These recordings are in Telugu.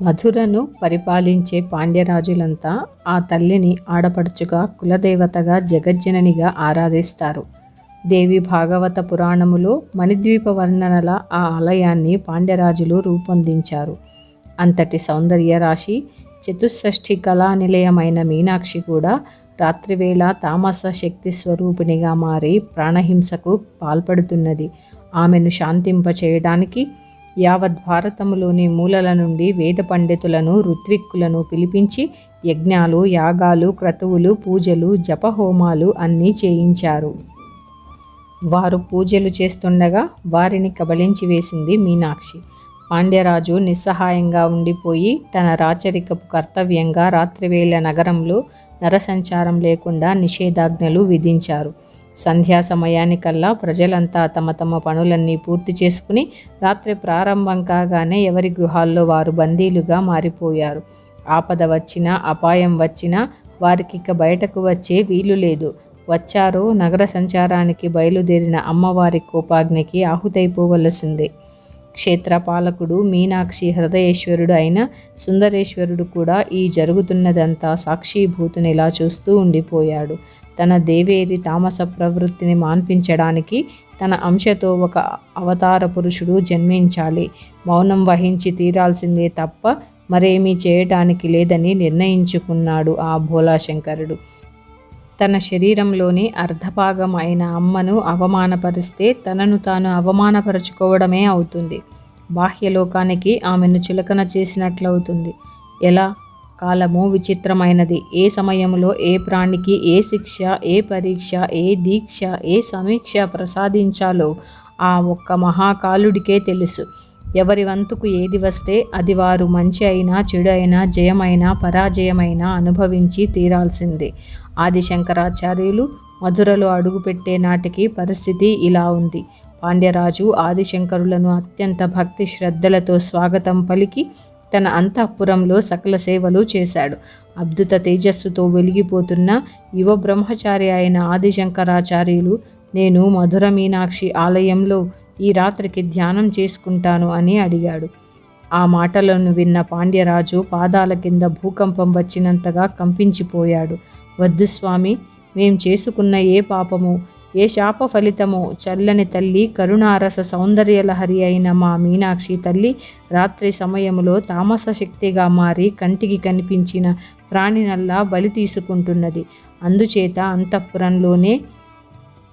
మధురను పరిపాలించే పాండ్యరాజులంతా ఆ తల్లిని ఆడపడుచుగా, కులదేవతగా, జగజ్జననిగా ఆరాధిస్తారు. దేవి భాగవత పురాణములో మణిద్వీప వర్ణనల ఆ ఆలయాన్ని పాండ్యరాజులు రూపొందించారు. అంతటి సౌందర్య రాశి, చతుషష్ఠి కళా నిలయమైన మీనాక్షి కూడా రాత్రివేళ తామస శక్తి స్వరూపిణిగా మారి ప్రాణహింసకు పాల్పడుతున్నది. ఆమెను శాంతింపచేయడానికి యావత్ భారతములోని మూలల నుండి వేద పండితులను, ఋత్విక్కులను పిలిపించి యజ్ఞాలు, యాగాలు, క్రతువులు, పూజలు, జపహోమాలు అన్నీ చేయించారు. వారు పూజలు చేస్తుండగా వారిని కబళించి వేసింది మీనాక్షి. పాండ్యరాజు నిస్సహాయంగా ఉండిపోయి తన రాచరికపు కర్తవ్యంగా రాత్రివేళ నగరంలో నరసంచారం లేకుండా నిషేధాజ్ఞలు విధించారు. సంధ్యా సమయానికల్లా ప్రజలంతా తమ తమ పనులన్నీ పూర్తి చేసుకుని రాత్రి ప్రారంభం కాగానే ఎవరి గృహాల్లో వారు బందీలుగా మారిపోయారు. ఆపద వచ్చినా, అపాయం వచ్చినా వారికిక బయటకు వచ్చే వీలు లేదు. వచ్చారో నగర సంచారానికి బయలుదేరిన అమ్మవారి కోపాగ్నికి ఆహుతైపోవలసిందే. క్షేత్రపాలకుడు, మీనాక్షి హృదయేశ్వరుడు అయిన సుందరేశ్వరుడు కూడా ఈ జరుగుతున్నదంతా సాక్షిభూతునిలా చూస్తూ ఉండిపోయాడు. తన దేవేరి తామస ప్రవృత్తిని మాన్పించడానికి తన అంశతో ఒక అవతార పురుషుడు జన్మించాలి. మౌనం వహించి తీరాల్సిందే తప్ప మరేమీ చేయటానికి లేదని నిర్ణయించుకున్నాడు ఆ భోలాశంకరుడు. తన శరీరంలోని అర్ధభాగం అయిన అమ్మను అవమానపరిస్తే తనను తాను అవమానపరుచుకోవడమే అవుతుంది. బాహ్యలోకానికి ఆమెను చులకన చేసినట్లవుతుంది. ఎలా? కాలము విచిత్రమైనది. ఏ సమయంలో ఏ ప్రాణికి ఏ శిక్ష, ఏ పరీక్ష, ఏ దీక్ష, ఏ సమీక్ష ప్రసాదించాలో ఆ ఒక్క మహాకాలుడికే తెలుసు. ఎవరి వంతుకు ఏది వస్తే అది వారు మంచి అయినా, చెడు అయినా, జయమైనా, పరాజయమైనా అనుభవించి తీరాల్సిందే. ఆదిశంకరాచార్యులు మధురలో అడుగుపెట్టే నాటికి పరిస్థితి ఇలా ఉంది. పాండ్యరాజు ఆదిశంకరులను అత్యంత భక్తి శ్రద్ధలతో స్వాగతం పలికి తన అంతఃపురంలో సకల సేవలు చేశాడు. అద్భుత తేజస్సుతో వెలిగిపోతున్న యువ బ్రహ్మచారి అయిన ఆదిశంకరాచార్యులు, నేను మధుర మీనాక్షి ఆలయంలో ఈ రాత్రికి ధ్యానం చేసుకుంటాను అని అడిగాడు. ఆ మాటలను విన్న పాండ్యరాజు పాదాల కింద భూకంపం వచ్చినంతగా కంపించిపోయాడు. వద్దు స్వామి, మేం చేసుకున్న ఏ పాపము, ఏ శాప ఫలితమో చల్లని తల్లి, కరుణారస సౌందర్యలహరి అయిన మా మీనాక్షి తల్లి రాత్రి సమయంలో తామస శక్తిగా మారి కంటికి కనిపించిన ప్రాణినల్లా బలి తీసుకుంటున్నది. అందుచేత అంతఃపురంలోనే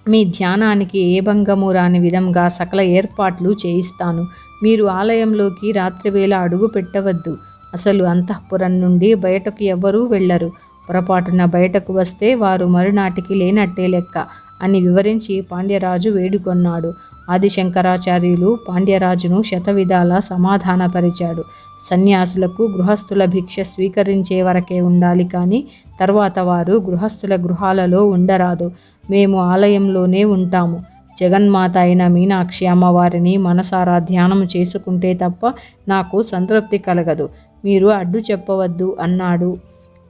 మీ ధ్యానానికి ఏ భంగము రాని విధంగా సకల ఏర్పాట్లు చేయిస్తాను. మీరు ఆలయంలోకి రాత్రివేళ అడుగు పెట్టవద్దు. అసలు అంతఃపురం నుండి బయటకు ఎవరూ వెళ్ళరు. పొరపాటున బయటకు వస్తే వారు మరునాటికి లేనట్టే లెక్క అని వివరించి పాండ్యరాజు వేడుకొన్నాడు. ఆదిశంకరాచార్యులు పాండ్యరాజును శతవిధాలా సమాధానపరిచాడు. సన్యాసులకు గృహస్థుల భిక్ష స్వీకరించే వరకే ఉండాలి, కానీ తర్వాత వారు గృహస్థుల గృహాలలో ఉండరాదు. మేము ఆలయంలోనే ఉంటాము. జగన్మాత అయిన మీనాక్షి అమ్మవారిని మనసారా ధ్యానం చేసుకుంటే తప్ప నాకు సంతృప్తి కలగదు. మీరు అడ్డు చెప్పవద్దు అన్నాడు.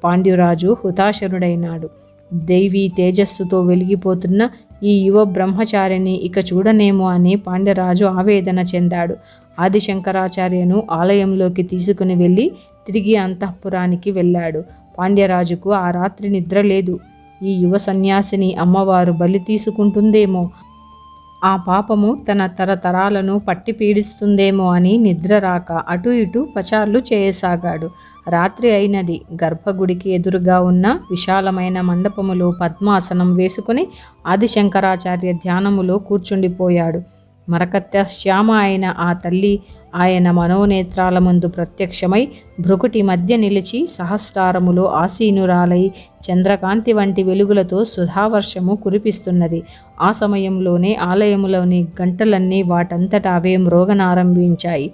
పాండ్యరాజు హుతాశనుడైనాడు. దైవీ తేజస్సుతో వెలిగిపోతున్న ఈ యువ బ్రహ్మచారిని ఇక చూడనేమో అని పాండ్యరాజు ఆవేదన చెందాడు. ఆదిశంకరాచార్యను ఆలయంలోకి తీసుకుని వెళ్ళి తిరిగి అంతఃపురానికి వెళ్ళాడు. పాండ్యరాజుకు ఆ రాత్రి నిద్ర లేదు. ఈ యువ సన్యాసిని అమ్మవారు బలి తీసుకుంటుందేమో, ఆ పాపము తన తరతరాలను పట్టి పీడిస్తుందేమో అని నిద్ర రాక అటు ఇటు పచార్లు చేయసాగాడు. రాత్రి అయినది. గర్భగుడికి ఎదురుగా ఉన్న విశాలమైన మండపములో పద్మాసనం వేసుకుని ఆదిశంకరాచార్య ధ్యానములో కూర్చుండిపోయాడు. మరకత్య శ్యామ అయిన ఆ తల్లి ఆయన మనోనేత్రాల ముందు ప్రత్యక్షమై భృకుటి మధ్య నిలిచి సహస్రారములో ఆసీనురాలై చంద్రకాంతి వంటి వెలుగులతో సుధావర్షము కురిపిస్తున్నది. ఆ సమయంలోనే ఆలయములోని గంటలన్నీ వాటంతట అవే మ్రోగనారంభించాయి.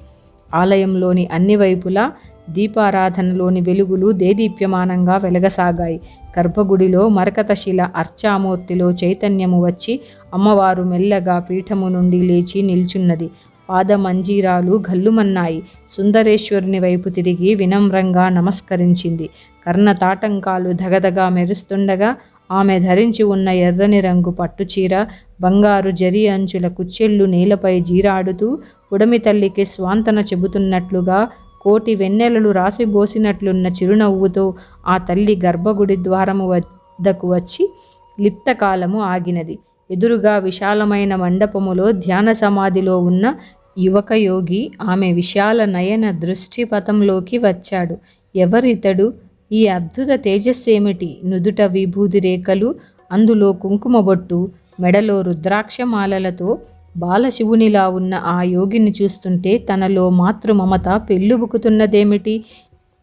ఆలయంలోని అన్ని వైపులా దీపారాధనలోని వెలుగులు దేదీప్యమానంగా వెలగసాగాయి. గర్భగుడిలో మరకతశిల అర్చామూర్తిలో చైతన్యము వచ్చి అమ్మవారు మెల్లగా పీఠము నుండి లేచి నిల్చున్నది. పాదమంజీరాలు గల్లుమన్నాయి. సుందరేశ్వరుని వైపు తిరిగి వినమ్రంగా నమస్కరించింది. కర్ణతాటంకాలు ధగధగా మెరుస్తుండగా ఆమె ధరించి ఉన్న ఎర్రని రంగు పట్టుచీర, బంగారు జరి అంచుల కుచ్చెళ్ళు నేలపై జీరాడుతూ ఉడమి తల్లికి స్వాంతన చెబుతున్నట్లుగా కోటి వెన్నెలలు రాసిబోసినట్లున్న చిరునవ్వుతో ఆ తల్లి గర్భగుడి ద్వారము వద్దకు వచ్చి లిప్తకాలము ఆగినది. ఎదురుగా విశాలమైన మండపములో ధ్యాన సమాధిలో ఉన్న యువక యోగి ఆమె విశాల నయన దృష్టిపథంలోకి వచ్చాడు. ఎవరితడు? ఈ అద్భుత తేజస్సేమిటి? నుదుట విభూది రేఖలు, అందులో కుంకుమబొట్టు, మెడలో రుద్రాక్షమాలలతో బాలశివునిలా ఉన్న ఆ యోగిని చూస్తుంటే తనలో మాతృమమత పెళ్ళుబుకుతున్నదేమిటి?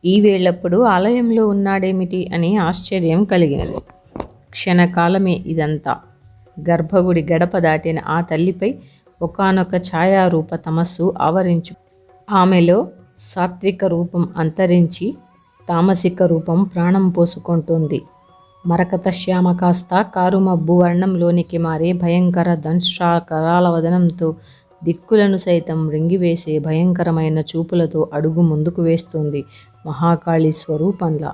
ఈ వేళప్పుడు ఆలయంలో ఉన్నాడేమిటి అని ఆశ్చర్యం కలిగినది. క్షణకాలమే ఇదంతా. గర్భగుడి గడప దాటిన ఆ తల్లిపై ఒకానొక ఛాయారూప తమస్సు ఆవరించు. ఆమెలో సాత్విక రూపం అంతరించి తామసిక రూపం ప్రాణం పోసుకుంటుంది. మరకత శ్యామ కాస్త కారుమబ్బు వర్ణంలోనికి మారే భయంకర దంష్ట్రాకరాల వదనంతో దిక్కులను సైతం రింగివేసే భయంకరమైన చూపులతో అడుగు ముందుకు వేస్తుంది మహాకాళి స్వరూపంలా.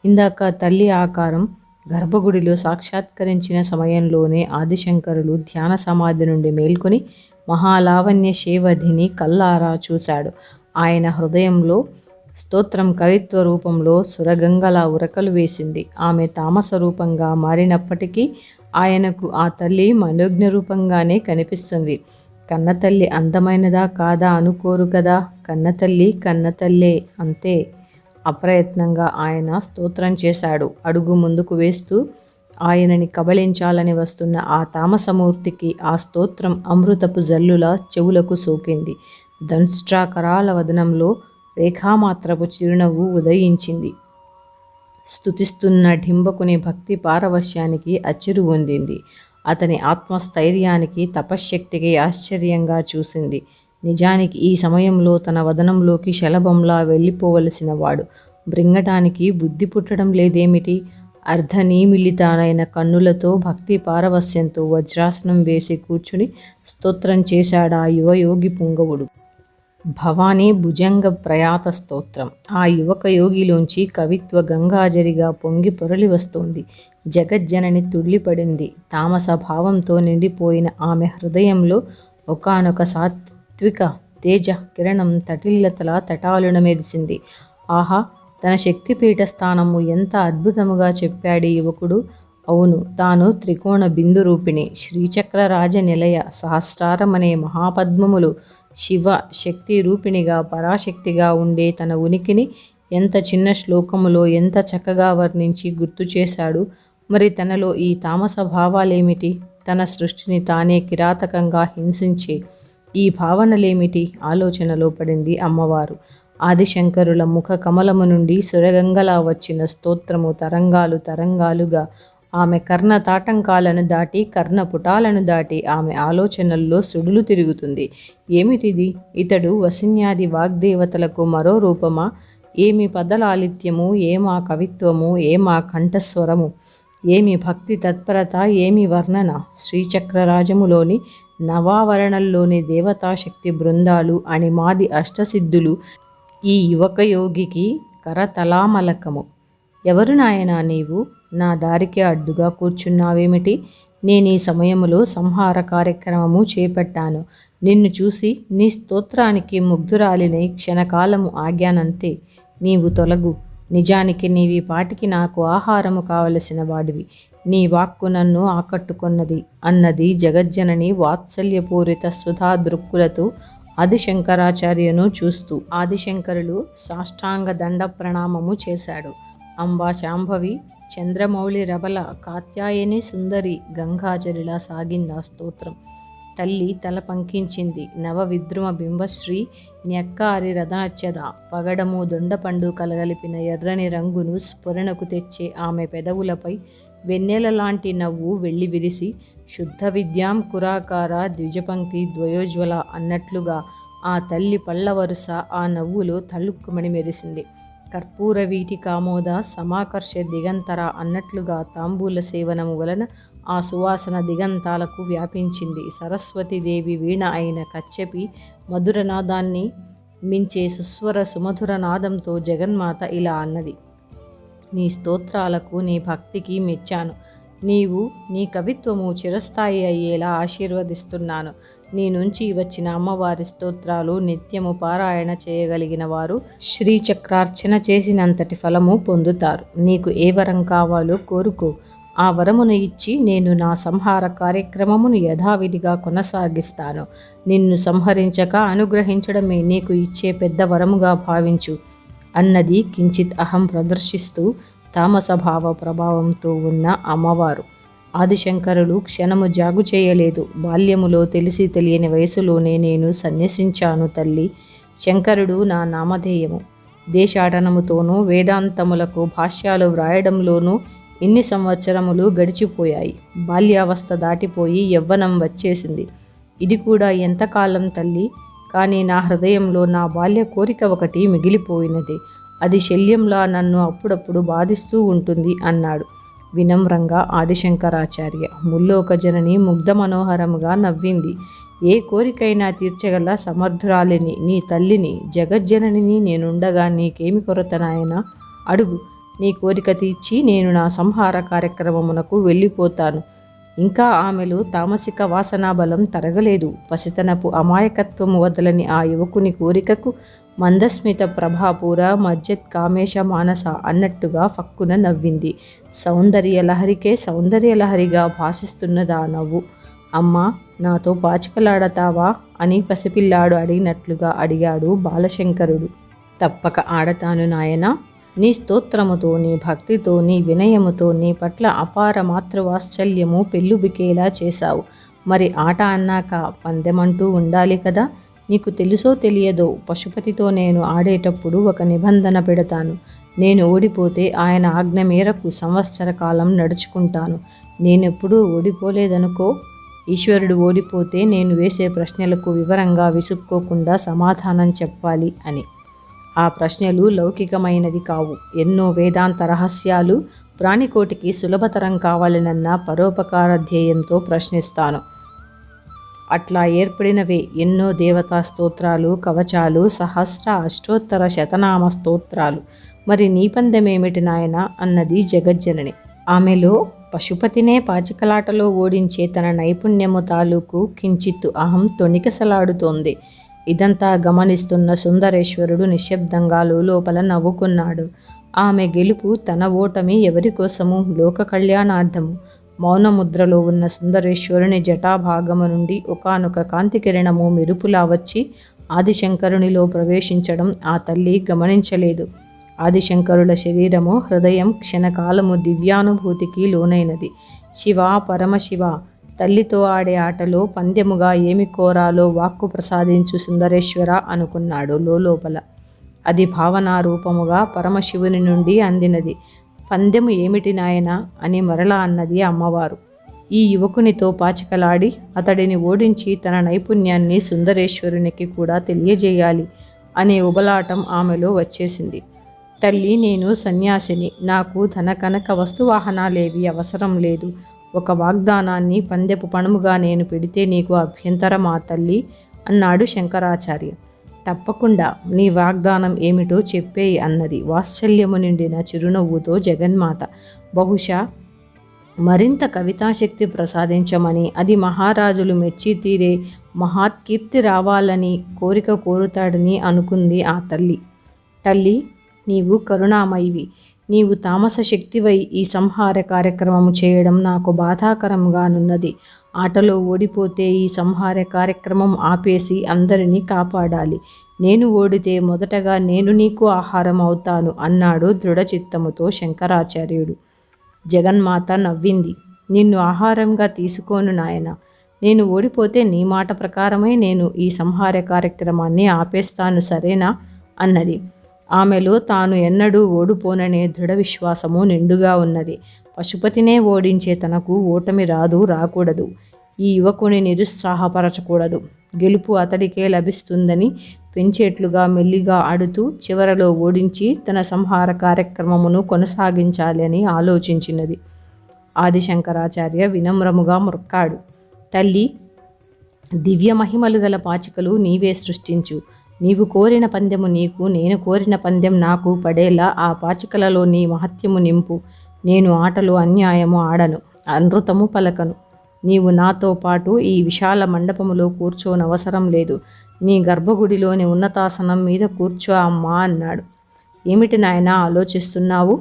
ఇందాక తల్లి ఆకారం గర్భగుడిలో సాక్షాత్కరించిన సమయంలోనే ఆదిశంకరులు ధ్యాన సమాధి నుండి మేల్కొని మహాలావణ్య శేవధిని కల్లారా చూశాడు. ఆయన హృదయంలో స్తోత్రం కవిత్వ రూపంలో సురగంగలా ఉరకలు వేసింది. ఆమె తామస రూపంగా మారినప్పటికీ ఆయనకు ఆ తల్లి మనోజ్ఞ రూపంగానే కనిపిస్తుంది. కన్నతల్లి అందమైనదా కాదా అనుకోరు కదా. కన్నతల్లి కన్నతల్లే, అంతే. అప్రయత్నంగా ఆయన స్తోత్రం చేశాడు. అడుగు ముందుకు వేస్తూ ఆయనని కబళించాలని వస్తున్న ఆ తామసమూర్తికి ఆ స్తోత్రం అమృతపు జల్లులా చెవులకు సోకింది. దంష్ట్రాకరాల వదనంలో రేఖామాత్రపు చిరునవ్వు ఉదయించింది. స్తుతిస్తున్న ఢింబకుని భక్తి పారవశ్యానికి అచ్చిరు పొందింది. అతని ఆత్మస్థైర్యానికి తపశ్శక్తికి ఆశ్చర్యంగా చూసింది. నిజానికి ఈ సమయంలో తన వదనంలోకి శలభంలా వెళ్ళిపోవలసిన వాడు బ్రింగటానికి బుద్ధి పుట్టడం లేదేమిటి? అర్ధనీమిళితాలైన కన్నులతో భక్తి పారవస్యంతో వజ్రాసనం వేసి కూర్చుని స్తోత్రం చేశాడా యువయోగి పుంగవుడు. భవానీ భుజంగ ప్రయాత స్తోత్రం. ఆ యువక యోగిలోంచి కవిత్వ గంగాజరిగా పొంగి పొరలి వస్తోంది. జగజ్జనని తుళ్ళిపడింది. తామస భావంతో నిండిపోయిన ఆమె హృదయంలో ఒకానొక సాత్విక తేజ కిరణం తటిల్లతలా తటాలున మెరిసింది. ఆహా, తన శక్తిపీఠ స్థానము ఎంత అద్భుతముగా చెప్పాడు యువకుడు. అవును, తాను త్రికోణ బిందు రూపిణి, శ్రీచక్ర రాజ నిలయ, సహస్రారమనే మహాపద్మములు, శివ శక్తి రూపిణిగా పరాశక్తిగా ఉండే తన ఉనికిని ఎంత చిన్న శ్లోకములో ఎంత చక్కగా వర్ణించి గుర్తు చేశాడు. మరి తనలో ఈ తామస భావాలేమిటి? తన సృష్టిని తానే కిరాతకంగా హింసించే ఈ భావనలేమిటి? ఆలోచనలో పడింది అమ్మవారు. ఆదిశంకరుల ముఖ కమలము నుండి సురగంగలా వచ్చిన స్తోత్రము తరంగాలు తరంగాలుగా ఆమె కర్ణ తాటంకాలను దాటి కర్ణపుటాలను దాటి ఆమె ఆలోచనల్లో సుడులు తిరుగుతుంది. ఏమిటిది? ఇతడు వసిన్యాది వాగ్దేవతలకు మరో రూపమా? ఏమి పదలాలిత్యము, ఏమా కవిత్వము, ఏమా కంఠస్వరము, ఏమి భక్తి తత్పరత, ఏమి వర్ణన! శ్రీచక్రరాజములోని నవావరణల్లోని దేవతాశక్తి బృందాలు, అణిమాది అష్టసిద్ధులు ఈ యువక యోగికి కరతలామలకము. ఎవరు నాయనా నీవు? నా దారికి అడ్డుగా కూర్చున్నావేమిటి? నేను ఈ సమయంలో సంహార కార్యక్రమము చేపట్టాను. నిన్ను చూసి నీ స్తోత్రానికి ముగ్ధురాలినై క్షణకాలము ఆగ్యానంతే. నీవు తొలగు. నిజానికి నీవి పాటికి నాకు ఆహారము కావలసిన వాడివి. నీ వాక్కు నన్ను ఆకట్టుకొన్నది అన్నది జగజ్జనని వాత్సల్యపూరిత సుధా దృక్కులతో ఆదిశంకరాచార్యను చూస్తూ. ఆదిశంకరులు సాష్టాంగ దండ ప్రణామము చేశాడు. అంబా శాంభవి, చంద్రమౌళి రబల, కాత్యాయని సుందరి, గంగాజరిలా సాగిందా స్తోత్రం. తల్లి తల పంకించింది. నవ విద్రుమ బింబశ్రీ న్యక్కారి రథనచ్చద పగడము దొండపండు కలగలిపిన ఎర్రని రంగును స్ఫురణకు తెచ్చే ఆమె పెదవులపై వెన్నెల లాంటి నవ్వు వెళ్ళి విరిసి శుద్ధ విద్యాం కురాకార ద్విజపంక్తి ద్వయోజ్వల అన్నట్లుగా ఆ తల్లి పళ్ళ వరుస ఆ నవ్వులో తళుక్కుమని మెరిసింది. కర్పూర వీటి కామోద సమాకర్ష దిగంతర అన్నట్లుగా తాంబూల సేవనము వలన ఆ సువాసన దిగంతాలకు వ్యాపించింది. సరస్వతీదేవి వీణ అయిన కచ్చెపి మధురనాదాన్ని మించే సుస్వర సుమధుర నాదంతో జగన్మాత ఇలా అన్నది. నీ స్తోత్రాలకు, నీ భక్తికి మెచ్చాను. నీవు నీ కవిత్వము చిరస్థాయి అయ్యేలా ఆశీర్వదిస్తున్నాను. నీ నుంచి వచ్చిన అమ్మవారి స్తోత్రాలు నిత్యము పారాయణ చేయగలిగిన వారు శ్రీచక్రార్చన చేసినంతటి ఫలము పొందుతారు. నీకు ఏ వరం కావాలో కోరుకో. ఆ వరమును ఇచ్చి నేను నా సంహార కార్యక్రమమును యథావిధిగా కొనసాగిస్తాను. నిన్ను సంహరించక అనుగ్రహించడమే నీకు ఇచ్చే పెద్ద వరముగా భావించు అన్నది కించిత్ అహం ప్రదర్శిస్తూ తామసభావ ప్రభావంతో ఉన్న అమ్మవారు. ఆదిశంకరులు క్షణము జాగు చేయలేదు. బాల్యములో తెలిసి తెలియని వయసులోనే నేను సన్యసించాను తల్లి. శంకరుడు నా నామధేయము. దేశాటనముతోనూ వేదాంతములకు భాష్యాలు వ్రాయడంలోనూ ఎన్ని సంవత్సరములు గడిచిపోయాయి. బాల్యావస్థ దాటిపోయి యవ్వనం వచ్చేసింది. ఇది కూడా ఎంతకాలం తల్లి? కానీ నా హృదయంలో నా బాల్య కోరిక ఒకటి మిగిలిపోయినది. అది శల్యంలా నన్ను అప్పుడప్పుడు బాధిస్తూ ఉంటుంది అన్నాడు వినమ్రంగా ఆదిశంకరాచార్య. ముల్లోక జనని ముగ్ధ మనోహరముగా నవ్వింది. ఏ కోరికైనా తీర్చగల సమర్థురాలిని నీ తల్లిని, జగజ్జననిని నేనుండగా నీకేమి కొరత నాయనా? అడుగు. నీ కోరిక తీర్చి నేను నా సంహార కార్యక్రమమునకు వెళ్ళిపోతాను. ఇంకా ఆమెలో తామసిక వాసనా బలం తరగలేదు. పసితనపు అమాయకత్వము వదలని ఆ యువకుని కోరికకు మందస్మిత ప్రభాపూర మజ్జత్ కామేశ మానస అన్నట్టుగా ఫక్కున నవ్వింది. సౌందర్య లహరికే సౌందర్య లహరిగా భాషిస్తున్నదా నవ్వు. అమ్మా, నాతో పాచికలాడతావా అని పసిపిల్లాడు అడిగినట్లుగా అడిగాడు బాలశంకరుడు. తప్పక ఆడతాను నాయనా. నీ స్తోత్రముతో, నీ భక్తితో, నీ వినయముతో నీ పట్ల అపార మాతృవాత్సల్యము పెళ్ళుబికేలా చేశావు. మరి ఆట అన్నాక పందెమంటూ ఉండాలి కదా. నీకు తెలుసో తెలియదో పశుపతితో నేను ఆడేటప్పుడు ఒక నిబంధన పెడతాను. నేను ఓడిపోతే ఆయన ఆజ్ఞ మేరకు సంవత్సర కాలం నడుచుకుంటాను. నేనెప్పుడూ ఓడిపోలేదనుకో. ఈశ్వరుడు ఓడిపోతే నేను వేసే ప్రశ్నలకు వివరంగా విసుక్కోకుండా సమాధానం చెప్పాలి అని. ఆ ప్రశ్నలు లౌకికమైనవి కావు. ఎన్నో వేదాంత రహస్యాలు ప్రాణికోటికి సులభతరం కావాలనన్న పరోపకార ధ్యేయంతో ప్రశ్నిస్తాను. అట్లా ఏర్పడినవే ఎన్నో దేవతా స్తోత్రాలు, కవచాలు, సహస్ర అష్టోత్తర శతనామ స్తోత్రాలు. మరి నీ పందెమేమిటి నాయనా అన్నది జగజ్జనని. ఆమెలో పశుపతినే పాచికలాటలో ఓడించే తన నైపుణ్యము తాలూకు కించిత్తు అహం తొణికిసలాడుతోంది. ఇదంతా గమనిస్తున్న సుందరేశ్వరుడు నిశ్శబ్దంగా లోపల నవ్వుకున్నాడు. ఆమె గెలుపు తన ఓటమి ఎవరి కోసము? లోక కళ్యాణార్థము. మౌనముద్రలో ఉన్న సుందరేశ్వరుని జటాభాగము నుండి ఒకానొక కాంతికిరణము మెరుపులా వచ్చి ఆదిశంకరునిలో ప్రవేశించడం ఆ తల్లి గమనించలేదు. ఆదిశంకరుల శరీరము, హృదయం క్షణకాలము దివ్యానుభూతికి లోనైనది. శివ, పరమశివ, తల్లితో ఆడే ఆటలో పందెముగా ఏమి కోరాలో వాక్కు ప్రసాదించు సుందరేశ్వర అనుకున్నాడు లోపల. అది భావనారూపముగా పరమశివుని నుండి అందినది. పందెము ఏమిటి నాయనా అని మరలా అన్నది అమ్మవారు. ఈ యువకునితో పాచికలాడి అతడిని ఓడించి తన నైపుణ్యాన్ని సుందరేశ్వరునికి కూడా తెలియజేయాలి అనే ఉబలాటం ఆమెలో వచ్చేసింది. తల్లి, నేను సన్యాసిని. నాకు ధన కనక వస్తువాహనాలేవి అవసరం లేదు. ఒక వాగ్దానాన్ని పందెపు పణముగా నేను పెడితే నీకు అభ్యంతరమా తల్లి అన్నాడు శంకరాచార్య. తప్పకుండా, నీ వాగ్దానం ఏమిటో చెప్పేయి అన్నది వాత్సల్యము నిండిన చిరునవ్వుతో జగన్మాత. బహుశా మరింత కవితాశక్తి ప్రసాదించమని, అది మహారాజులు మెచ్చి తీరే మహాత్కీర్తి రావాలని కోరిక కోరుతాడని అనుకుంది ఆ తల్లి. తల్లి, నీవు కరుణామయివి. నీవు తామస శక్తివై ఈ సంహార కార్యక్రమము చేయడం నాకు బాధాకరంగానున్నది. ఆటలో ఓడిపోతే ఈ సంహార కార్యక్రమం ఆపేసి అందరినీ కాపాడాలి. నేను ఓడితే మొదటగా నేను నీకు ఆహారం అవుతాను అన్నాడు దృఢచిత్తముతో శంకరాచార్యుడు. జగన్మాత నవ్వింది. నిన్ను ఆహారంగా తీసుకోను నాయన. నేను ఓడిపోతే నీ మాట ప్రకారమే నేను ఈ సంహార కార్యక్రమాన్ని ఆపేస్తాను, సరేనా అన్నది. ఆమెలో తాను ఎన్నడూ ఓడిపోననే దృఢ విశ్వాసము నిండుగా ఉన్నది. పశుపతినే ఓడించే తనకు ఓటమి రాదు, రాకూడదు. ఈ యువకుని నిరుత్సాహపరచకూడదు. గెలుపు అతడికే లభిస్తుందని పెంచేట్లుగా మెల్లిగా ఆడుతూ చివరలో ఓడించి తన సంహార కార్యక్రమమును కొనసాగించాలి అని ఆలోచించినది. ఆదిశంకరాచార్య వినమ్రముగా మొక్కాడు. తల్లి, దివ్య మహిమలు గల పాచికలు నీవే సృష్టించు. నీవు కోరిన పందెము నీకు, నేను కోరిన పందెం నాకు పడేలా ఆ పాచికలలో నీ మహత్యము నింపు. నేను ఆటలు అన్యాయము ఆడను, అనృతము పలకను. నీవు నాతో పాటు ఈ విశాల మండపములో కూర్చోనవసరం లేదు. నీ గర్భగుడిలోని ఉన్నతాసనం మీద కూర్చో అమ్మా అన్నాడు. ఏమిటి నాయనా ఆలోచిస్తున్నావు?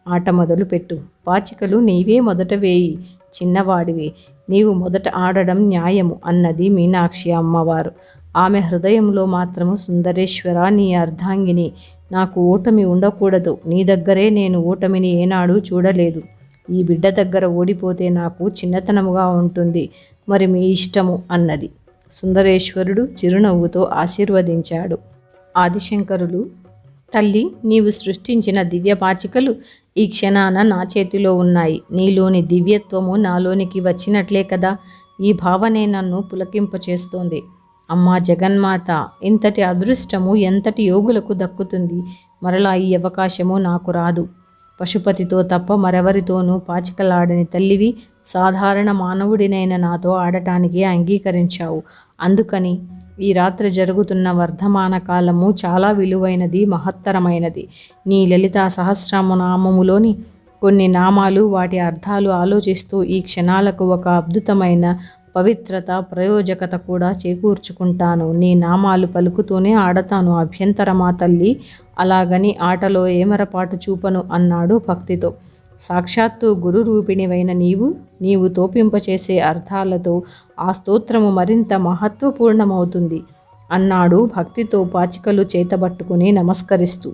ఆట మొదలుపెట్టు. పాచికలు నీవే మొదట వేయి. చిన్నవాడివి, నీవు మొదట ఆడడం న్యాయము అన్నది మీనాక్షి అమ్మవారు. ఆమె హృదయంలో మాత్రము సుందరేశ్వర, నీ అర్ధాంగిని, నాకు ఓటమి ఉండకూడదు. నీ దగ్గరే నేను ఓటమిని ఏనాడు చూడలేదు. ఈ బిడ్డ దగ్గర ఓడిపోతే నాకు చిన్నతనముగా ఉంటుంది. మరి మీ ఇష్టము అన్నది. సుందరేశ్వరుడు చిరునవ్వుతో ఆశీర్వదించాడు. ఆదిశంకరులు, తల్లి, నీవు సృష్టించిన దివ్య పాచికలు ఈ క్షణాన నా చేతిలో ఉన్నాయి. నీలోని దివ్యత్వము నాలోనికి వచ్చినట్లే కదా. ఈ భావనే నన్ను పులకింపచేస్తోంది. అమ్మా జగన్మాత, ఇంతటి అదృష్టము ఎంతటి యోగులకు దక్కుతుంది. మరలా ఈ అవకాశము నాకు రాదు. పశుపతితో తప్ప మరెవరితోనూ పాచికలాడని తల్లివి, సాధారణ మానవుడినైన నాతో ఆడటానికి అంగీకరించావు. అందుకని ఈ రాత్రి జరుగుతున్న వర్ధమాన కాలము చాలా విలువైనది, మహత్తరమైనది. నీ లలితా సహస్రనామములోని కొన్ని నామాలు, వాటి అర్థాలు ఆలోచిస్తూ ఈ క్షణాలకు ఒక అద్భుతమైన పవిత్రత, ప్రయోజకత కూడా చేకూర్చుకుంటాను. నీ నామాలు పలుకుతూనే ఆడతాను. అభ్యంతరమా తల్లి? అలాగని ఆటలో ఏమరపాటు చూపను అన్నాడు భక్తితో. సాక్షాత్తు గురు రూపిణివైన నీవు తోపింపచేసే అర్థాలతో ఆ స్తోత్రము మరింత మహత్వపూర్ణమవుతుంది అన్నాడు భక్తితో పాచికలు చేతబట్టుకుని నమస్కరిస్తూ.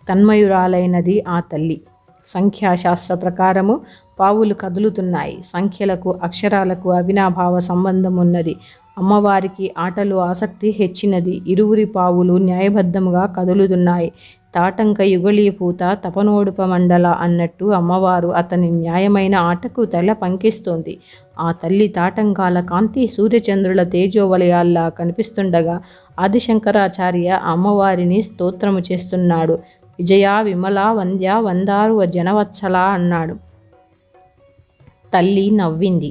తన్మయురాలైనది ఆ తల్లి. సంఖ్యాశాస్త్ర ప్రకారము పావులు కదులుతున్నాయి. సంఖ్యలకు, అక్షరాలకు అవినాభావ సంబంధం ఉన్నది. అమ్మవారికి ఆటలో ఆసక్తి హెచ్చినది. ఇరువురి పావులు న్యాయబద్ధముగా కదులుతున్నాయి. తాటంక యుగళీపూత తపనోడుప మండల అన్నట్టు అమ్మవారు అతని న్యాయమైన ఆటకు తల పంకిస్తోంది. ఆ తల్లి తాటంకాల కాంతి సూర్యచంద్రుల తేజోవలయాల్లా కనిపిస్తుండగా ఆదిశంకరాచార్య అమ్మవారిని స్తోత్రము చేస్తున్నాడు. విజయ, విమల, వంద్య, వందారు జనవత్సల అన్నాడు. తల్లి నవ్వింది.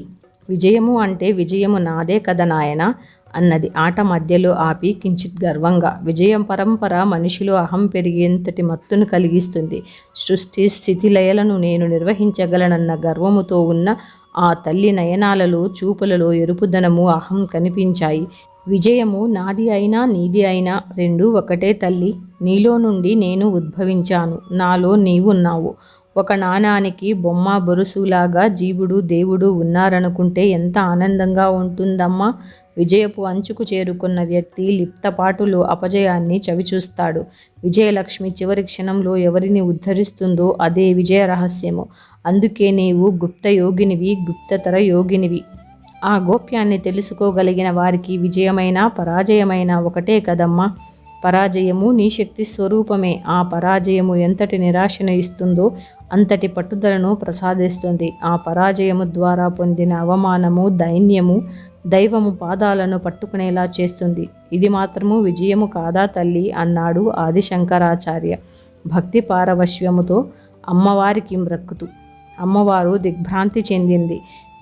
విజయము అంటే విజయము నాదే కదా నాయనా అన్నది ఆట మధ్యలో ఆపి కించిత్ గర్వంగా. విజయం పరంపర మనిషిలో అహం పెరిగేంతటి మత్తును కలిగిస్తుంది. సృష్టి స్థితి లయలను నేను నిర్వహించగలనన్న గర్వముతో ఉన్న ఆ తల్లి నయనాలలో, చూపులలో ఎరుపుదనము, అహం కనిపించాయి. విజయము నాది అయినా నీది అయినా రెండూ ఒకటే తల్లి. నీలో నుండి నేను ఉద్భవించాను, నాలో నీవున్నావు. ఒక నాణానికి బొమ్మ బొరుసులాగా జీవుడు దేవుడు ఉన్నారనుకుంటే ఎంత ఆనందంగా ఉంటుందమ్మా. విజయపు అంచుకు చేరుకున్న వ్యక్తి లిప్తపాటులో అపజయాన్ని చవిచూస్తాడు. విజయలక్ష్మి చివరి క్షణంలో ఎవరిని ఉద్ధరిస్తుందో అదే విజయ రహస్యము. అందుకే నీవు గుప్త యోగినివి, గుప్తతర యోగినివి. ఆ గోప్యాన్ని తెలుసుకోగలిగిన వారికి విజయమైన పరాజయమైన ఒకటే కదమ్మా. పరాజయము నీ శక్తి స్వరూపమే. ఆ పరాజయము ఎంతటి నిరాశను ఇస్తుందో అంతటి పట్టుదలను ప్రసాదిస్తుంది. ఆ పరాజయము ద్వారా పొందిన అవమానము, దైన్యము దైవము పాదాలను పట్టుకునేలా చేస్తుంది. ఇది మాత్రము విజయము కాదా తల్లి అన్నాడు ఆదిశంకరాచార్య భక్తి పారవశ్యముతో అమ్మవారికి మ్రక్కుతూ. అమ్మవారు దిగ్భ్రాంతి చెందింది.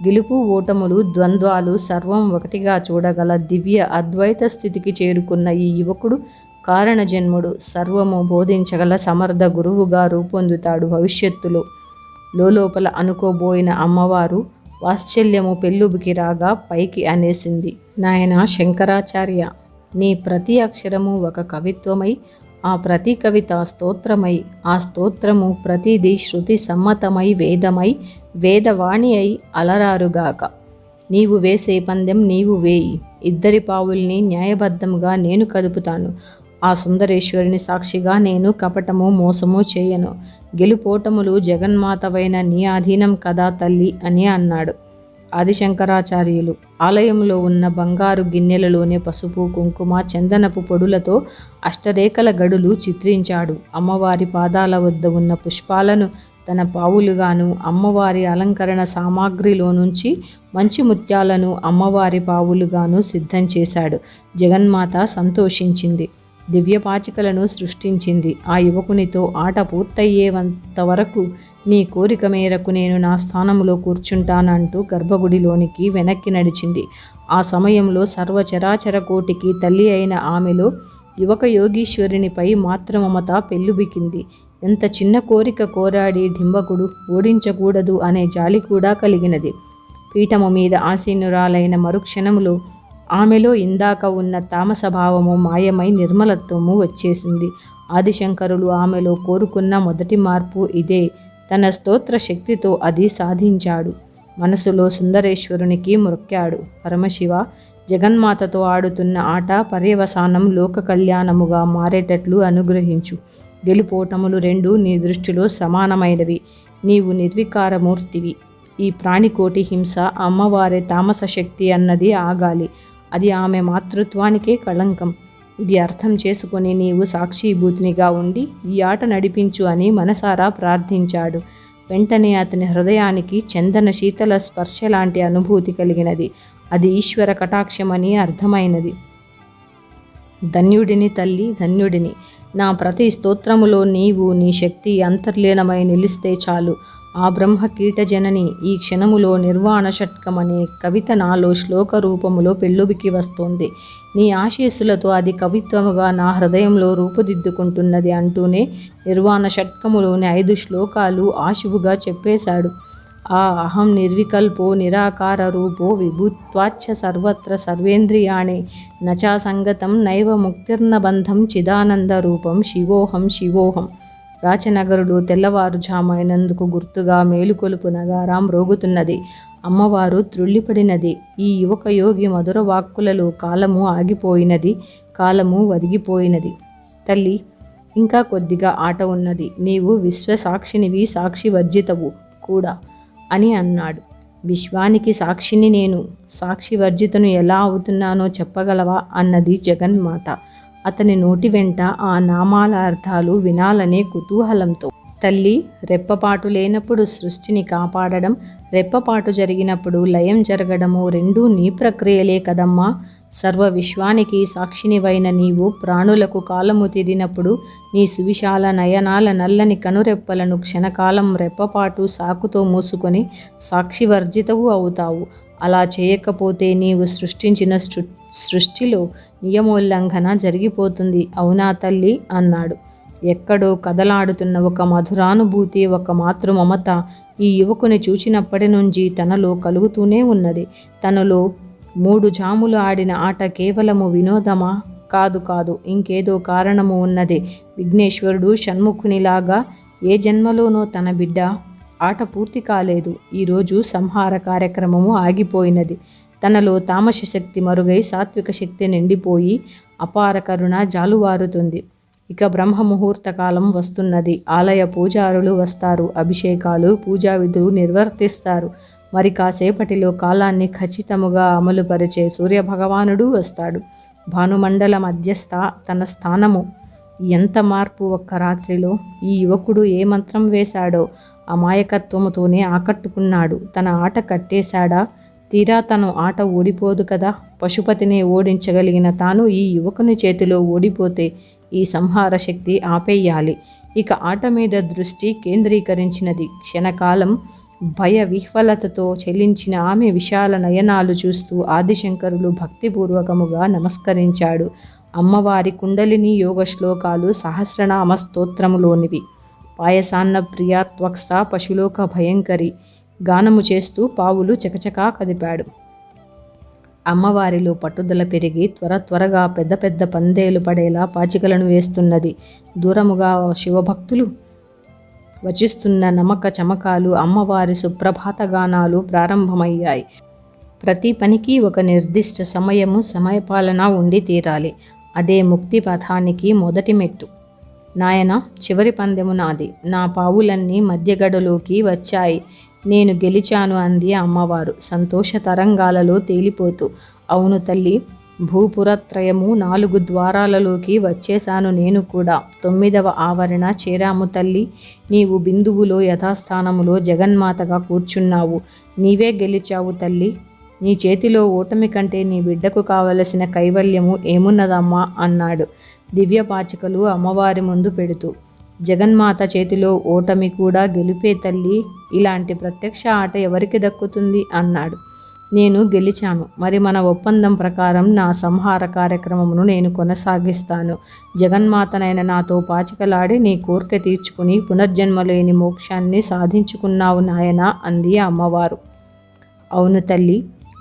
గెలుపు, ఓటములు, ద్వంద్వాలు సర్వం ఒకటిగా చూడగల దివ్య అద్వైత స్థితికి చేరుకున్న ఈ యువకుడు కారణజన్ముడు. సర్వము బోధించగల సమర్థ గురువుగా రూపొందుతాడు భవిష్యత్తులో. లోపల అనుకోబోయిన అమ్మవారు వాత్సల్యము పెళ్ళుబికి రాగా పైకి అనేసింది. నాయనా శంకరాచార్య, నీ ప్రతి అక్షరము ఒక కవిత్వమై, ఆ ప్రతి కవిత స్తోత్రమై, ఆ స్తోత్రము ప్రతిదీ శృతి సమ్మతమై, వేదమై, వేదవాణి అయి అలరారుగాక. నీవు వేసే పందెం నీవు వేయి. ఇద్దరి పావుల్ని న్యాయబద్ధంగా నేను కదుపుతాను. ఆ సుందరేశ్వరుని సాక్షిగా నేను కపటము, మోసము చేయను. గెలుపోటములు జగన్మాతవైన నీ అధీనం కదా తల్లి అని అన్నాడు. ఆదిశంకరాచార్యులు ఆలయంలో ఉన్న బంగారు గిన్నెలలోనే పసుపు, కుంకుమ, చందనపు పొడులతో అష్టరేఖల గడులు చిత్రించాడు. అమ్మవారి పాదాల వద్ద ఉన్న పుష్పాలను తన పావులుగాను, అమ్మవారి అలంకరణ సామాగ్రిలో నుంచి మంచి ముత్యాలను అమ్మవారి పావులుగాను సిద్ధం చేశాడు. జగన్మాత సంతోషించింది. దివ్యపాచికలను సృష్టించింది. ఆ యువకునితో ఆట పూర్తయ్యేంత వరకు నీ కోరిక మేరకు నేను నా స్థానంలో కూర్చుంటానంటూ గర్భగుడిలోనికి వెనక్కి నడిచింది. ఆ సమయంలో సర్వచరాచర కోటికి తల్లి అయిన ఆమెలో యువక యోగీశ్వరునిపై మాతృమమత పెళ్ళుబికింది. ఎంత చిన్న కోరిక కోరాడి డింబకుడు ఓడించకూడదు అనే జాలి కూడా కలిగినది. పీఠము మీద ఆసీనురాలైన మరుక్షణములో ఆమెలో ఇందాక ఉన్న తామసభావము మాయమై నిర్మలత్వము వచ్చేసింది. ఆదిశంకరులు ఆమెలో కోరుకున్న మొదటి మార్పు ఇదే. తన స్తోత్ర శక్తితో అది సాధించాడు. మనసులో సుందరేశ్వరునికి మొక్కాడు. పరమశివ, జగన్మాతతో ఆడుతున్న ఆట పర్యవసానం లోక కళ్యాణముగా మారేటట్లు అనుగ్రహించు. గెలుపోటములు రెండు నీ దృష్టిలో సమానమైనవి. నీవు నిర్వికారమూర్తివి. ఈ ప్రాణికోటి హింస అమ్మవారి తామస శక్తి అన్నది ఆగాలి. అది ఆమె మాతృత్వానికే కళంకం. ఇది అర్థం చేసుకొని నీవు సాక్షిభూతినిగా ఉండి ఈ ఆట నడిపించు అని మనసారా ప్రార్థించాడు. వెంటనే అతని హృదయానికి చందన శీతల స్పర్శ లాంటి అనుభూతి కలిగినది. అది ఈశ్వర కటాక్షమని అర్థమైనది. ధన్యుడిని తల్లి, ధన్యుడిని. నా ప్రతి స్తోత్రములో నీవు నీ శక్తి అంతర్లీనమై నిలిస్తే చాలు. ఆ బ్రహ్మ కీటజనని ఈ క్షణములో నిర్వాణ షట్కమనే కవిత నాలో శ్లోక రూపములో పెళ్ళుబికి వస్తోంది. నీ ఆశీస్సులతో అది కవిత్వముగా నా హృదయంలో రూపుదిద్దుకుంటున్నది అంటూనే నిర్వాణ షట్కములోని 5 శ్లోకాలు ఆశువుగా చెప్పేశాడు. ఆ అహం నిర్వికల్పో నిరాకార రూపో విభూత్వాచ్చ సర్వత్ర సర్వేంద్రియాణి నచా సంగతం నైవ ముక్తిర్న బంధం చిదానంద రూపం శివోహం శివోహం. రాచనగరుడు తెల్లవారుజామైనందుకు గుర్తుగా మేలుకొలుపు నగారాం రోగుతున్నది. అమ్మవారు త్రుళ్ళిపడినది. ఈ యువక యోగి మధుర వాక్కులలో కాలము ఆగిపోయినది, కాలము ఒదిగిపోయినది. తల్లి, ఇంకా కొద్దిగా ఆట ఉన్నది. నీవు విశ్వసాక్షినివి, సాక్షి వర్జితవు కూడా అని అన్నాడు. విశ్వానికి సాక్షిని నేను, సాక్షి వర్జితను ఎలా అవుతున్నానో చెప్పగలవా అన్నది జగన్మాత. అతని నోటి వెంట ఆ నామాల అర్థాలు వినాలనే కుతూహలంతో. తల్లి, రెప్పపాటు లేనప్పుడు సృష్టిని కాపాడడం, రెప్పపాటు జరిగినప్పుడు లయం జరగడము రెండూ నీ ప్రక్రియలే కదమ్మా. సర్వ విశ్వానికి సాక్షినివైన నీవు ప్రాణులకు కాలము తీరినప్పుడు నీ సువిశాల నయనాల నల్లని కనురెప్పలను క్షణకాలం రెప్పపాటు సాకుతో మూసుకొని సాక్షివర్జితవు అవుతావు. అలా చేయకపోతే నీవు సృష్టించిన సృష్టిలో నియమోల్లంఘన జరిగిపోతుంది. అవునా తల్లి అన్నాడు. ఎక్కడో కదలాడుతున్న ఒక మధురానుభూతి, ఒక మాతృమమత ఈ యువకుని చూచినప్పటి నుంచి తనలో కలుగుతూనే ఉన్నది. తనలో 3 జాములు ఆడిన ఆట కేవలము వినోదమా? కాదు కాదు, ఇంకేదో కారణము ఉన్నది. విఘ్నేశ్వరుడు షణ్ముఖునిలాగా ఏ జన్మలోనో తన బిడ్డ ఆట పూర్తి కాలేదు. ఈరోజు సంహార కార్యక్రమము ఆగిపోయినది. తనలో తామస శక్తి మరుగై సాత్విక శక్తి నిండిపోయి అపార కరుణ జాలువారుతుంది. ఇక బ్రహ్మ ముహూర్త కాలం వస్తున్నది. ఆలయ పూజారులు వస్తారు. అభిషేకాలు, పూజా విధులు నిర్వర్తిస్తారు. మరి కాసేపటిలో కాలాన్ని ఖచ్చితముగా అమలుపరిచే సూర్యభగవానుడు వస్తాడు. భానుమండల మధ్యస్థ తన స్థానము. ఎంత మార్పు ఒక్క రాత్రిలో! ఈ యువకుడు ఏ మంత్రం వేశాడో అమాయకత్వముతోనే ఆకట్టుకున్నాడు. తన ఆట కట్టేశాడా? తీరా తను ఆట ఓడిపోదు కదా. పశుపతిని ఓడించగలిగిన తాను ఈ యువకుని చేతిలో ఓడిపోతే ఈ సంహార శక్తి ఆపేయాలి. ఇక ఆట మీద దృష్టి కేంద్రీకరించినది. క్షణకాలం భయ విహ్వలతతో చెలించిన ఆమె విశాల నయనాలు చూస్తూ ఆదిశంకరులు భక్తిపూర్వకముగా నమస్కరించాడు. అమ్మవారి కుండలిని యోగ శ్లోకాలు సహస్రనామ స్తోత్రములోనివి. పాయసాన్న ప్రియాత్వక్స పశులోక భయంకరి గానము చేస్తూ పావులు చకచకా కదిపాడు. అమ్మవారిలో పట్టుదల పెరిగి త్వరగా పెద్ద పెద్ద పందేలు పడేలా పాచికలను వేస్తున్నది. దూరముగా శివభక్తులు వచిస్తున్న నమక చమకాలు, అమ్మవారి సుప్రభాత గానాలు ప్రారంభమయ్యాయి. ప్రతి పనికి ఒక నిర్దిష్ట సమయము, సమయపాలన ఉండి తీరాలి. అదే ముక్తి పథానికి మొదటి మెట్టు. నాయన, చివరి పందెము నాది. నా పావులన్నీ మధ్యగడలోకి వచ్చాయి. నేను గెలిచాను అంది అమ్మవారు సంతోష తరంగాలలో తేలిపోతూ. అవును తల్లి, భూపురత్రయము 4 ద్వారాలలోకి వచ్చేశాను నేను కూడా. 9వ ఆవరణ చేరాము తల్లి. నీవు బిందువులో యథాస్థానములో జగన్మాతగా కూర్చున్నావు. నీవే గెలిచావు తల్లి. నీ చేతిలో ఓటమి కంటే నీ బిడ్డకు కావలసిన కైవల్యము ఏమున్నదమ్మా అన్నాడు దివ్యపాచికలు అమ్మవారి ముందు పెడుతూ. జగన్మాత చేతిలో ఓటమి కూడా గెలుపే తల్లి. ఇలాంటి ప్రత్యక్ష ఆట ఎవరికి దక్కుతుంది అన్నాడు. నేను గెలిచాను. మరి మన ఒప్పందం ప్రకారం నా సంహార కార్యక్రమమును నేను కొనసాగిస్తాను. జగన్మాతనైన నాతో పాచికలాడి నీ కోరిక తీర్చుకుని పునర్జన్మ లేని మోక్షాన్ని సాధించుకున్నావు నాయనా అంది అమ్మవారు. అవును తల్లి,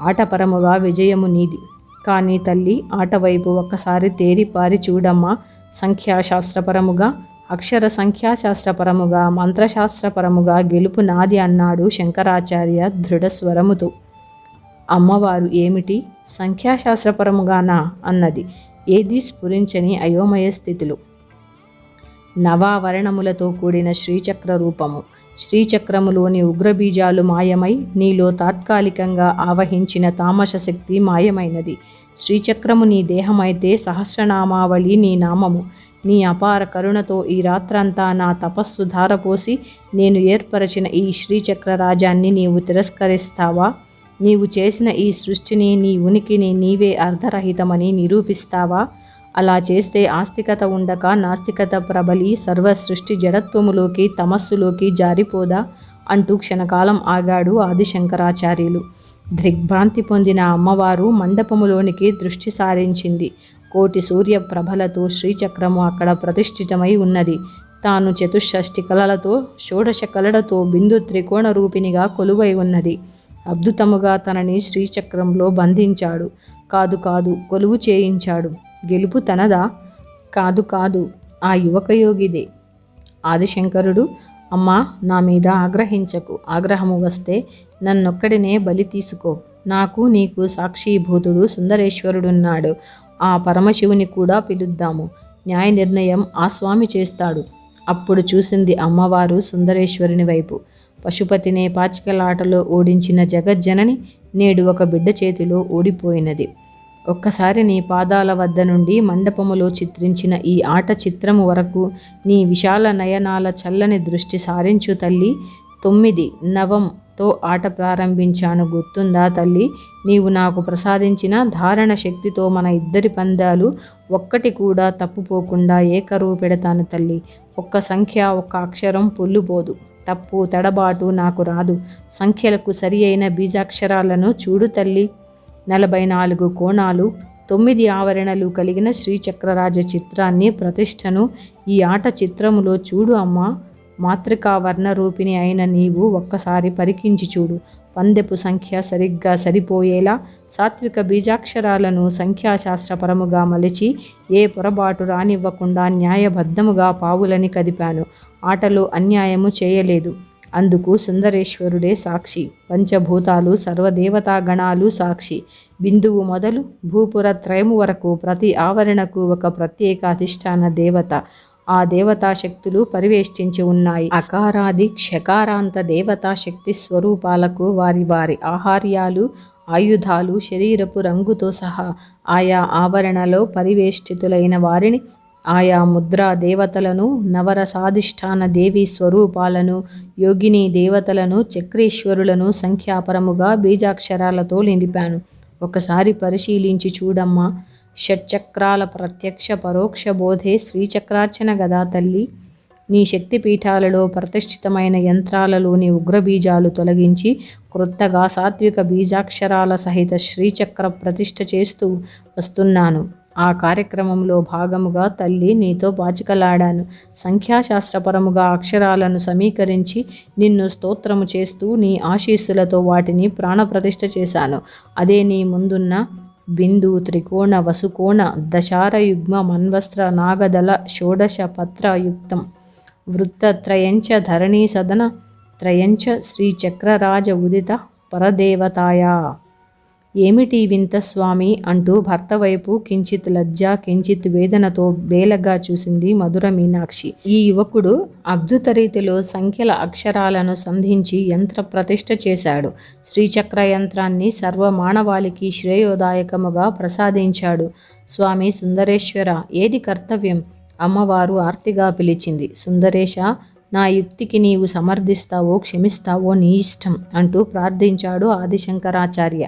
ఆటపరముగా విజయము నీది. కానీ తల్లి, ఆట వైపు ఒక్కసారి తేరిపారి చూడమ్మా. సంఖ్యాశాస్త్రపరముగా, అక్షర సంఖ్యాశాస్త్రపరముగా, మంత్రశాస్త్రపరముగా గెలుపు నాది అన్నాడు శంకరాచార్య దృఢస్వరముతో. అమ్మవారు ఏమిటి, సంఖ్యాశాస్త్రపరముగానా అన్నది ఏదీ స్ఫురించని అయోమయ స్థితిలో. నవావరణములతో కూడిన శ్రీచక్ర రూపము. శ్రీచక్రములోని ఉగ్రబీజాలు మాయమై నీలో తాత్కాలికంగా ఆవహించిన తామస శక్తి మాయమైనది. శ్రీచక్రము నీ దేహమైతే సహస్రనామావళి నీ నామము. నీ అపార కరుణతో ఈ రాత్రంతా నా తపస్సు ధారపోసి నేను ఏర్పరచిన ఈ శ్రీచక్ర రాజాన్ని నీవు తిరస్కరిస్తావా? నీవు చేసిన ఈ సృష్టిని, నీ ఉనికిని నీవే అర్ధరహితమని నిరూపిస్తావా? అలా చేస్తే ఆస్తికత ఉండక నాస్తికత ప్రబలి సర్వ సృష్టి జడత్వములోకి తమస్సులోకి జారిపోదా అంటూ క్షణకాలం ఆగాడు ఆదిశంకరాచార్యులు. దిగ్భ్రాంతి పొందిన అమ్మవారు మండపములోనికి దృష్టి సారించింది. కోటి సూర్య ప్రభలతో శ్రీచక్రము అక్కడ ప్రతిష్ఠితమై ఉన్నది. తాను చతుషష్ఠి కళలతో, షోడశ కళలతో బిందు త్రికోణ రూపిణిగా కొలువై ఉన్నది. అద్భుతముగా తనని శ్రీచక్రంలో బంధించాడు. కాదు కాదు, కొలువు చేయించాడు. గెలుపు తనదా? కాదు కాదు, ఆ యువకయోగిదే. ఆదిశంకరుడు, అమ్మా, నా మీద ఆగ్రహించకు. ఆగ్రహము వస్తే నన్నొక్కడినే బలి తీసుకో. నాకు నీకు సాక్షిభూతుడు సుందరేశ్వరుడున్నాడు. ఆ పరమశివుని కూడా పిలుద్దాము. న్యాయ నిర్ణయం ఆ స్వామి చేస్తాడు. అప్పుడు చూసింది అమ్మవారు సుందరేశ్వరుని వైపు. పశుపతినే పాచికలాటలో ఓడించిన జగజ్జనని నేడు ఒక బిడ్డ చేతిలో ఓడిపోయినది. ఒక్కసారి నీ పాదాల వద్ద నుండి మండపములో చిత్రించిన ఈ ఆట చిత్రము వరకు నీ విశాల నయనాల చల్లని దృష్టి సారించు తల్లి. 9 నవంతో ఆట ప్రారంభించాను, గుర్తుందా తల్లి? నీవు నాకు ప్రసాదించిన ధారణ శక్తితో మన ఇద్దరి పందాలు ఒక్కటి కూడా తప్పుపోకుండా ఏకరువు పెడతాను తల్లి. ఒక్క సంఖ్య, ఒక్క అక్షరం పొల్లుపోదు. తప్పు తడబాటు నాకు రాదు. సంఖ్యలకు సరి అయిన బీజాక్షరాలను చూడు తల్లి. 44 కోణాలు, 9 ఆవరణలు కలిగిన శ్రీచక్రరాజ చిత్రాన్ని, ప్రతిష్టను ఈ ఆట చిత్రములో చూడు అమ్మా. మాతృకా వర్ణరూపిణి అయిన నీవు ఒక్కసారి పరికించి చూడు. పందెపు సంఖ్య సరిగ్గా సరిపోయేలా సాత్విక బీజాక్షరాలను సంఖ్యాశాస్త్రపరముగా మలిచి ఏ పొరబాటు రానివ్వకుండా న్యాయబద్ధముగా పావులని కదిపాను. ఆటలో అన్యాయము చేయలేదు. అందుకు సుందరేశ్వరుడే సాక్షి. పంచభూతాలు, సర్వదేవతాగణాలు సాక్షి. బిందువు మొదలు భూపుర త్రయము వరకు ప్రతి ఆవరణకు ఒక ప్రత్యేక అధిష్టాన దేవత. ఆ దేవతాశక్తులు పరివేష్టించి ఉన్నాయి. అకారాది క్షకారాంత దేవతాశక్తి స్వరూపాలకు వారి వారి ఆహార్యాలు, ఆయుధాలు, శరీరపు రంగుతో సహా ఆయా ఆవరణలో పరివేష్టితులైన వారిని, ఆయా ముద్రా దేవతలను, నవరసాధిష్టాన దేవి స్వరూపాలను, యోగిని దేవతలను, చక్రేశ్వరులను సంఖ్యాపరముగా బీజాక్షరాలతో నిలిపాను. ఒకసారి పరిశీలించి చూడమ్మా. షట్చక్రాల ప్రత్యక్ష పరోక్ష బోధే శ్రీచక్రార్చన గదా తల్లి. నీ శక్తిపీఠాలలో ప్రతిష్ఠితమైన యంత్రాలలోని ఉగ్రబీజాలు తొలగించి క్రొత్తగా సాత్విక బీజాక్షరాల సహిత శ్రీచక్ర ప్రతిష్ఠ చేస్తూ వస్తున్నాను. ఆ కార్యక్రమంలో భాగముగా తల్లి నీతో పాచికలాడాను. సంఖ్యాశాస్త్రపరముగా అక్షరాలను సమీకరించి నిన్ను స్తోత్రము చేస్తూ నీ ఆశీస్సులతో వాటిని ప్రాణప్రతిష్ఠ చేశాను. అదే నీ ముందున్న బిందు త్రికోణ వసుకోణ దశారయుగ్మ మన్వస్త్ర నాగదళ షోడశ పత్రయుక్తం వృత్తత్రయంచ ధరణీ సదన త్రయంచ శ్రీచక్రరాజ ఉదిత పరదేవతాయా. ఏమిటి వింత స్వామి అంటూ భర్త వైపు కించిత్ లజ్జ, కించిత్ వేదనతో బేలగా చూసింది మధుర మీనాక్షి. ఈ యువకుడు అద్భుత రీతిలో సంఖ్యల అక్షరాలను సంధించి యంత్ర ప్రతిష్ఠ చేశాడు. శ్రీచక్ర యంత్రాన్ని సర్వమానవాళికి శ్రేయోదాయకముగా ప్రసాదించాడు. స్వామి సుందరేశ్వర, ఏది కర్తవ్యం? అమ్మవారు ఆర్తిగా పిలిచింది. సుందరేశ, నా యుక్తికి నీవు సమర్థిస్తావో క్షమిస్తావో నీ ఇష్టం అంటూ ప్రార్థించాడు ఆదిశంకరాచార్య.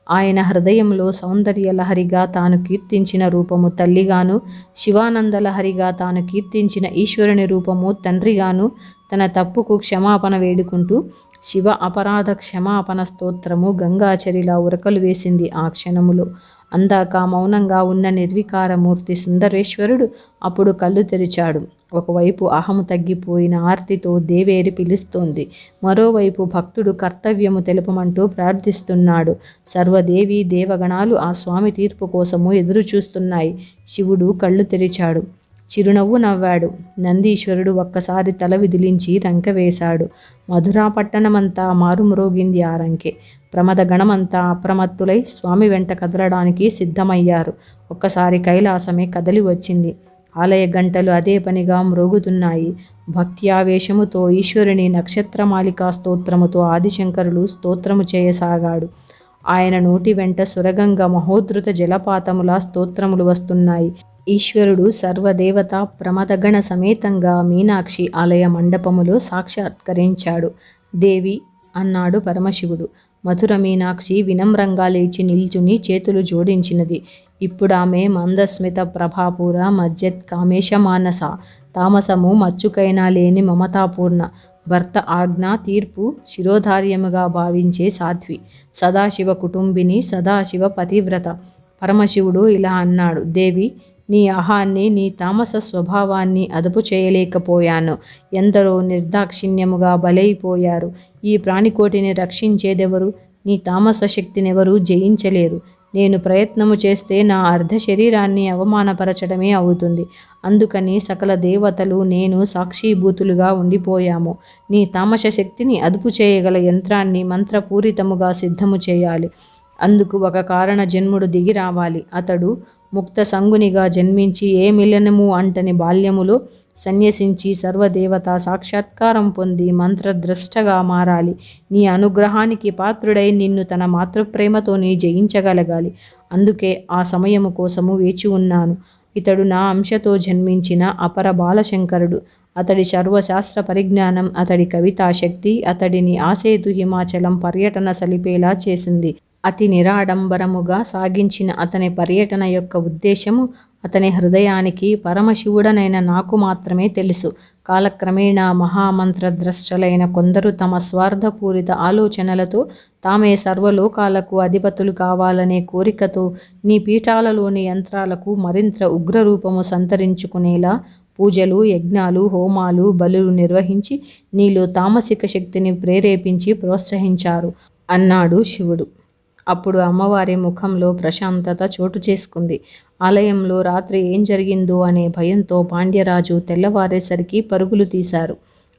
ఆయన హృదయంలో సౌందర్యలహరిగా తాను కీర్తించిన రూపము తల్లిగాను, శివానందలహరిగా తాను కీర్తించిన ఈశ్వరుని రూపము తండ్రిగాను, తన తప్పుకు క్షమాపణ వేడుకుంటూ శివ అపరాధ క్షమాపణ స్తోత్రము గంగాచరిలా ఉరకలు వేసింది. ఆ క్షణములో అందాక మౌనంగా ఉన్న నిర్వికారమూర్తి సుందరేశ్వరుడు అప్పుడు కళ్ళు తెరిచాడు. ఒకవైపు అహము తగ్గిపోయిన ఆర్తితో దేవేరి పిలుస్తోంది, మరోవైపు భక్తుడు కర్తవ్యము తెలుపమంటూ ప్రార్థిస్తున్నాడు. సర్వదేవి దేవగణాలు ఆ స్వామి తీర్పు కోసము ఎదురు చూస్తున్నాయి. శివుడు కళ్ళు తెరిచాడు, చిరునవ్వు నవ్వాడు. నందీశ్వరుడు ఒక్కసారి తల విదిలించి రంక వేశాడు. మధురా పట్టణమంతా మారుమ్రోగింది ఆ రంకె. ప్రమద గణమంతా అప్రమత్తులై స్వామి వెంట కదలడానికి సిద్ధమయ్యారు. ఒక్కసారి కైలాసమే కదలి వచ్చింది. ఆలయ గంటలు అదే పనిగా మ్రోగుతున్నాయి. భక్త్యావేశముతో ఈశ్వరుని నక్షత్రమాలికా స్తోత్రముతో ఆదిశంకరులు స్తోత్రము చేయసాగాడు. ఆయన నోటి వెంట సురగంగ మహోద్ధృత జలపాతముల స్తోత్రములు వస్తున్నాయి. ఈశ్వరుడు సర్వదేవత ప్రమదగణ సమేతంగా మీనాక్షి ఆలయ మండపములో సాక్షాత్కరించాడు. దేవి అన్నాడు పరమశివుడు. మధుర మీనాక్షి వినమ్రంగా లేచి నిల్చుని చేతులు జోడించినది. ఇప్పుడు ఆమె మందస్మిత ప్రభాపూర మజ్జత్ కామేశ మానస, తామసము మచ్చుకైనా లేని మమతాపూర్ణ, భర్త ఆజ్ఞ తీర్పు శిరోధార్యముగా భావించే సాధ్వి, సదాశివ కుటుంబిని, సదాశివ పతివ్రత. పరమశివుడు ఇలా అన్నాడు, దేవి, నీ అహాన్ని, నీ తామస స్వభావాన్ని అదుపు చేయలేకపోయాను. ఎందరో నిర్దాక్షిణ్యముగా బలైపోయారు. ఈ ప్రాణికోటిని రక్షించేదెవరు? నీ తామస శక్తినెవరూ జయించలేరు. నేను ప్రయత్నము చేస్తే నా అర్ధ శరీరాన్ని అవమానపరచడమే అవుతుంది. అందుకని సకల దేవతలు నేను సాక్షిభూతులుగా ఉండిపోయాము. నీ తామస శక్తిని అదుపు చేయగల యంత్రాన్ని మంత్రపూరితముగా సిద్ధము చేయాలి. అందుకు ఒక కారణ జన్ముడు దిగి రావాలి. అతడు ముక్త సంగునిగా జన్మించి ఏ మిలనము అంటని బాల్యములో సన్యసించి సర్వదేవతా సాక్షాత్కారం పొంది మంత్రద్రష్టగా మారాలి. నీ అనుగ్రహానికి పాత్రుడై నిన్ను తన మాతృప్రేమతోని జయించగలగాలి. అందుకే ఆ సమయము కోసము వేచి ఉన్నాను. ఇతడు నా అంశతో జన్మించిన అపర బాలశంకరుడు. అతడి సర్వశాస్త్ర పరిజ్ఞానం, అతడి కవితాశక్తి అతడిని ఆసేతు హిమాచలం పర్యటన సలిపేలా చేసింది. అతి నిరాడంబరముగా సాగించిన అతని పర్యటన యొక్క ఉద్దేశము అతని హృదయానికి పరమశివుడనైన నాకు మాత్రమే తెలుసు. కాలక్రమేణా మహామంత్రద్రష్టలైన కొందరు తమ స్వార్థపూరిత ఆలోచనలతో తామే సర్వలోకాలకు అధిపతులు కావాలనే కోరికతో నీ పీఠాలలోని యంత్రాలకు మరింత ఉగ్రరూపము సంతరించుకునేలా పూజలు, యజ్ఞాలు, హోమాలు, బలులు నిర్వహించి నీలో తామసిక శక్తిని ప్రేరేపించి ప్రోత్సహించారు అన్నాడు శివుడు. అప్పుడు అమ్మవారి ముఖంలో ప్రశాంతత చోటు చేసుకుంది. ఆలయంలో రాత్రి ఏం జరిగిందో అనే భయంతో పాండ్యరాజు తెల్లవారేసరికి పరుగులు తీశారు.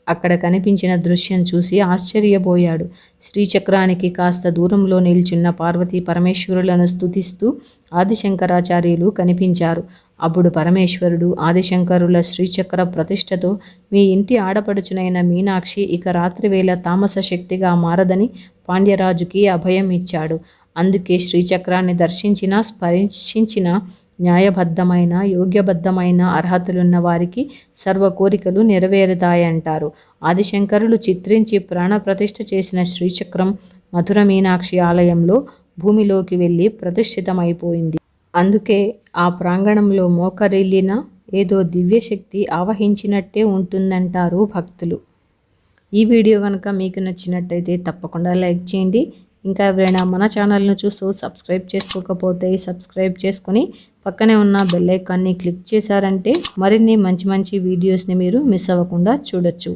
అక్కడ కనిపించిన దృశ్యం చూసి ఆశ్చర్యపోయాడు. శ్రీచక్రానికి కాస్త దూరంలో నిల్చున్న పార్వతీ పరమేశ్వరులను స్తుతిస్తూ ఆదిశంకరాచార్యులు కనిపించారు. అప్పుడు పరమేశ్వరుడు ఆదిశంకరుల శ్రీచక్ర ప్రతిష్టతో, మీ ఇంటి ఆడపడుచునైన మీనాక్షి ఇక రాత్రివేళ తామస శక్తిగా మారదని పాండ్యరాజుకి అభయం ఇచ్చాడు. అందుకే శ్రీచక్రాన్ని దర్శించిన, స్పర్శించిన న్యాయబద్ధమైన, యోగ్యబద్ధమైన అర్హతలున్న వారికి సర్వ కోరికలు నెరవేరుతాయంటారు. ఆదిశంకరులు చిత్రించి ప్రాణప్రతిష్ఠ చేసిన శ్రీచక్రం మధుర మీనాక్షి ఆలయంలో భూమిలోకి వెళ్ళి ప్రతిష్ఠితమైపోయింది. అందుకే ఆ ప్రాంగణంలో మోకరిల్లిన ఏదో దివ్యశక్తి ఆవహించినట్టే ఉంటుందంటారు భక్తులు. ఈ వీడియో కనుక మీకు నచ్చినట్టయితే తప్పకుండా లైక్ చేయండి. ఇంకా ఎవరైనా మన ఛానల్ను చూస్తూ సబ్స్క్రైబ్ చేసుకోకపోతే సబ్స్క్రైబ్ చేసుకొని పక్కనే ఉన్న బెల్ ఐకాన్ని క్లిక్ చేశారంటే మరిన్ని మంచి మంచి వీడియోస్ని మీరు మిస్ అవ్వకుండా చూడొచ్చు.